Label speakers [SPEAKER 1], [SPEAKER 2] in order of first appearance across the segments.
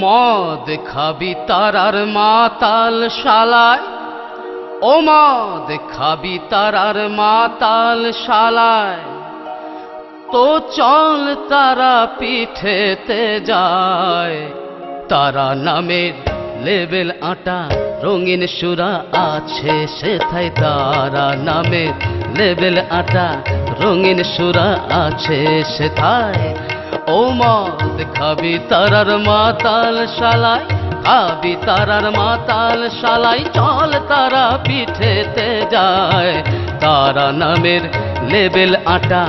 [SPEAKER 1] মদ খাবি তারার মাতাল শালায়, ও মদ খাবি তারার মাতাল শালায়, তো চল তারা পিঠেতে যায়। তারা নামের লেবেল আটা রঙিন সুরা আছে সেথায়, তারা নামের লেবেল আটা রঙিন সুরা আছে সেথায়। ও মদ খাবি তারার মাতাল শালায়, খাবি তারার মাতাল শালায়, চল তারা পিঠেতে যায়। তারা নামের লেবেল আটা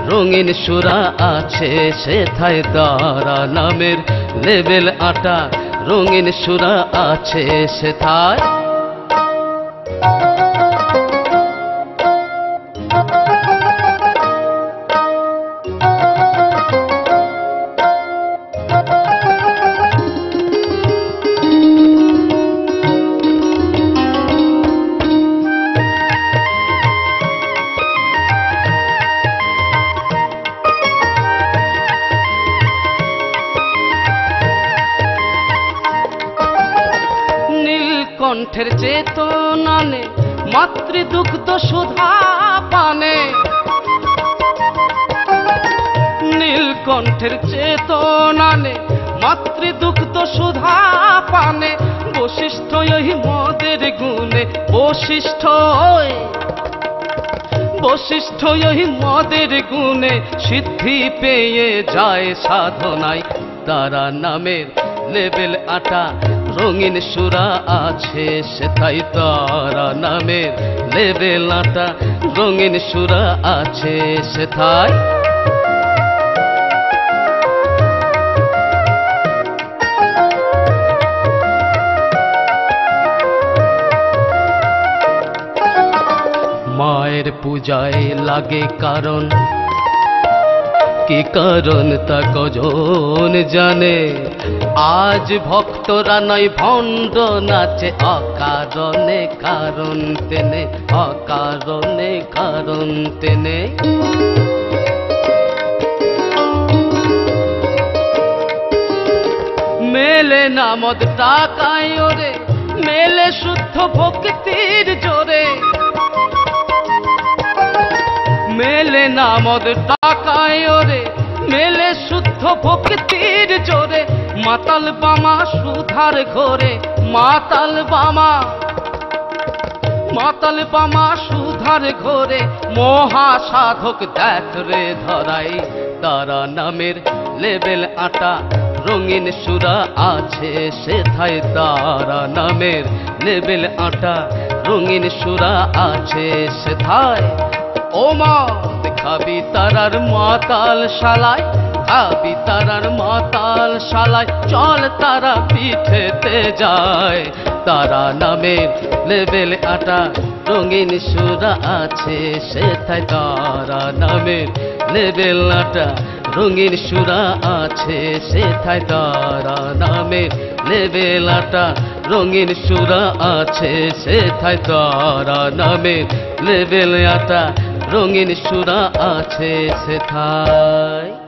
[SPEAKER 1] রঙিন সুরা আছে সেথায়, তারা নামের লেবেল আটা রঙিন সুরা আছে সেথায়। কণ্ঠের চেতনানে মাতৃদুগ্ধ সুধা পানে, নীলকণ্ঠের চেতনানে মাতৃদুগ্ধ সুধা পানে। বশিষ্ঠ এই মদের গুণে, বশিষ্ঠ এই মদের গুণে সিদ্ধি পেয়ে যায় সাধনায়। তারা নামের লেবেল আটা রঙিন সুরা আছে সেথায়, তারা নামের লেবেল আটা রঙিন সুরা আছে সেথায়। মায়ের পূজায় লাগে কারণ, কি কারণ তা কজন জানে। আজ ভক্তরা নয় ভণ্ড নাচে অকারণে কারণ তেনে, অকারণে কারণ তেনে। মেলে না মদ টাকায় ওরে, মেলে শুদ্ধ ভক্তির জোরে। মেলে না মদ টাকায় ওরে, মেলে শুদ্ধ ভক্তির জোরে। মাতাল বামা সুধার ঘরে, মাতাল বামা সুধার ঘরে। মহা সাধক দেখ রে ধরাই, তারা নামের লেবেল আটা রঙিন সুরা আছে সেথায়, তারা নামের লেবেল আটা রঙিন সুরা আছে সেথায়। ও মদ খাবি তারার মাতাল শালায়, খাবি তারার মাতাল শালায়, চল তারা পিঠেতে যায়। তারা নামের লেবেল আটা রঙিন সুরা আছে সেথায়, তারা নামের লেবেল আটা রঙিন সুরা আছে সেথায়, তারা নামের লেবেল আটা রঙিন সুরা আছে সেথায়, তারা নামের লেবেল আটা রঙিন সুরা আছে সেথায়।